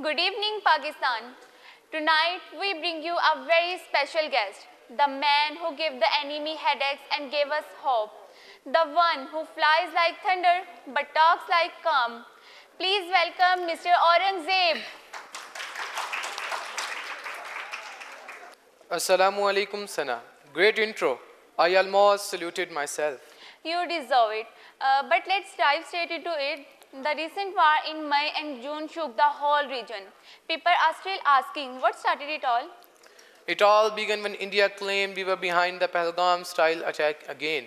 Good evening, Pakistan. Tonight we bring you a very special guest, the man who gave the enemy headaches and gave us hope, the one who flies like thunder but talks like calm. Please welcome Mr. Aurangzeb. Assalamu alaikum Sana. Great intro. I almost saluted myself. You deserve it. But let's dive straight into it. The recent war in May and June shook the whole region. People are still asking what started it all. It all began when India claimed we were behind the Pahalgam style attack again.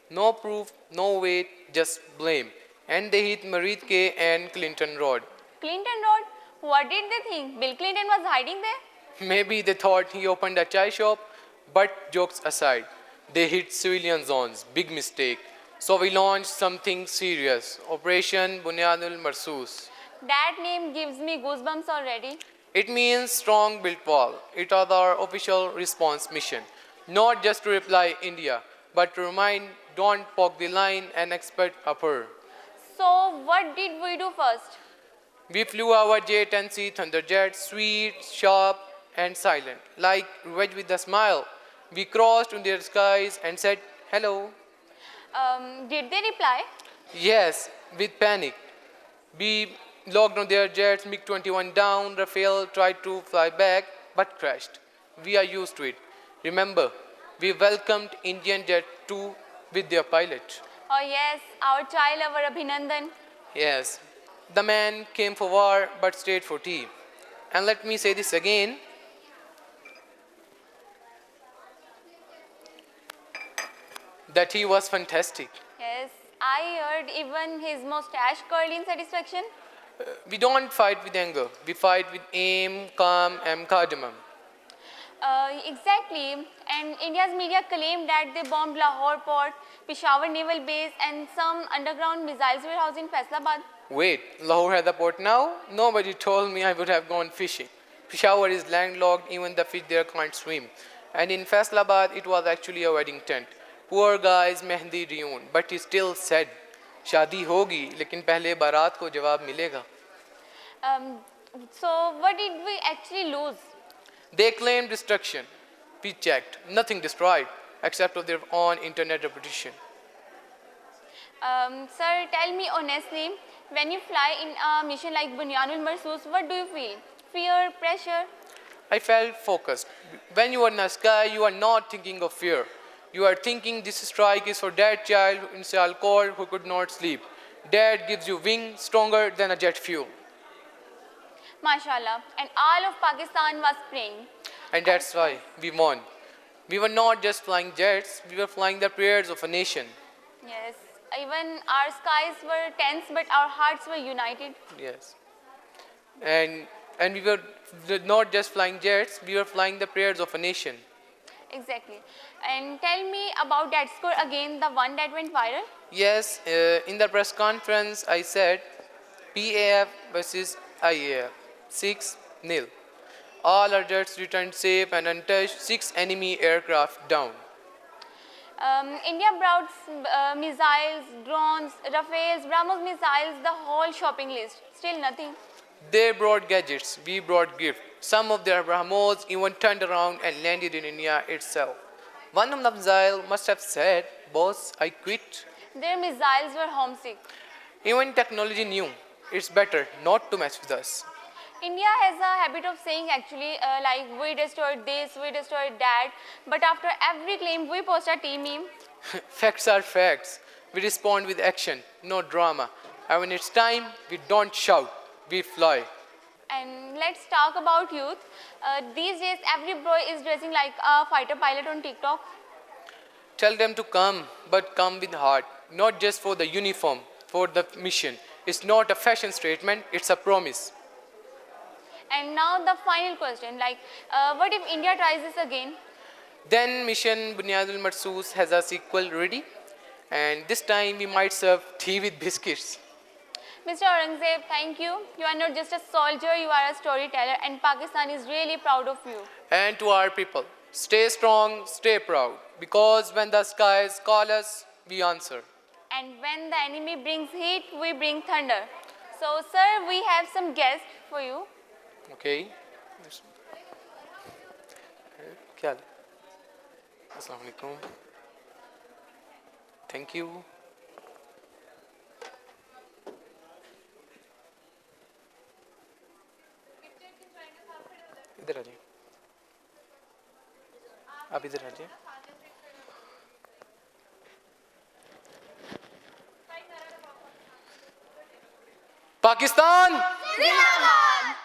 No proof, no weight, just blame. And they hit Marit K and Clinton Road. Clinton Road? What did they think? Bill Clinton was hiding there? Maybe they thought he opened a chai shop, but jokes aside, they hit civilian zones. Big mistake. So we launched something serious, Operation Bunyadul Marsoos. That name gives me goosebumps already. It means strong built wall. It was our official response mission. Not just to reply India, but to remind don't poke the line and expect upper. So what did we do first? We flew our J-10C Thunderjet, sweet, sharp, and silent. Like revenge with a smile. We crossed in their skies and said hello. Did they reply? Yes, with panic. We logged on their jets, MiG-21 down, Rafale tried to fly back, but crashed. We are used to it. Remember, we welcomed Indian Jet 2 with their pilot. Oh yes, our child lover Abhinandan. Yes, the man came for war but stayed for tea. And let me say this again. That he was fantastic. Yes, I heard even his mustache curled in satisfaction. We don't fight with anger. We fight with aim, calm, and cardamom. Exactly, and India's media claimed that they bombed Lahore port, Peshawar naval base and some underground missiles warehouse in Faisalabad. Wait, Lahore has a port now? Nobody told me I would have gone fishing. Peshawar is landlocked, even the fish there can't swim. And in Faisalabad, it was actually a wedding tent. Poor guy's Mehndi Rioon, but he still said, शादी होगी, लेकिन पहले बारात को जवाब मिलेगा. So what did we actually lose? They claimed destruction. We checked. Nothing destroyed, except of their own internet reputation. Sir, tell me honestly, when you fly in a mission like Bunyanul Marsoos, what do you feel? Fear, pressure? I felt focused. When you are in the sky, you are not thinking of fear. You are thinking this strike is for that child in Sialkot who could not sleep. That gives you wings stronger than a jet fuel. MashaAllah. And all of Pakistan was praying. And that's why we won. We were not just flying jets, we were flying the prayers of a nation. Yes. Even our skies were tense, but our hearts were united. Yes. And we were not just flying jets, we were flying the prayers of a nation. Exactly. And tell me about that score again, the one that went viral. Yes, in the press conference I said PAF versus IAF 6-0. All our jets returned safe and untouched, 6 enemy aircraft down. India brought missiles, drones, Rafales, BrahMos missiles, the whole shopping list. Still nothing. They brought gadgets, we brought gifts. Some of their BrahMos even turned around and landed in India itself. One of the missiles must have said, boss, I quit. Their missiles were homesick. Even technology knew it's better not to mess with us. India has a habit of saying actually like we destroyed this, we destroyed that. But after every claim, we post a team meme. Facts are facts. We respond with action, no drama. And when it's time, we don't shout, we fly. And let's talk about youth. These days, every boy is dressing like a fighter pilot on TikTok. Tell them to come, but come with heart. Not just for the uniform, for the mission. It's not a fashion statement, it's a promise. And now the final question, like what if India tries this again? Then Mission Bunyadul Marsoos has a sequel ready. And this time we might serve tea with biscuits. Mr. Aurangzeb, thank you. You are not just a soldier, you are a storyteller and Pakistan is really proud of you. And to our people, stay strong, stay proud. Because when the skies call us, we answer. And when the enemy brings heat, we bring thunder. So, sir, we have some guests for you. Okay, क्या हाल है? अस्सलाम वालेकुम, thank you. इधर आ जाइए, आप इधर आ जाइए। पाकिस्तान जिंदाबाद।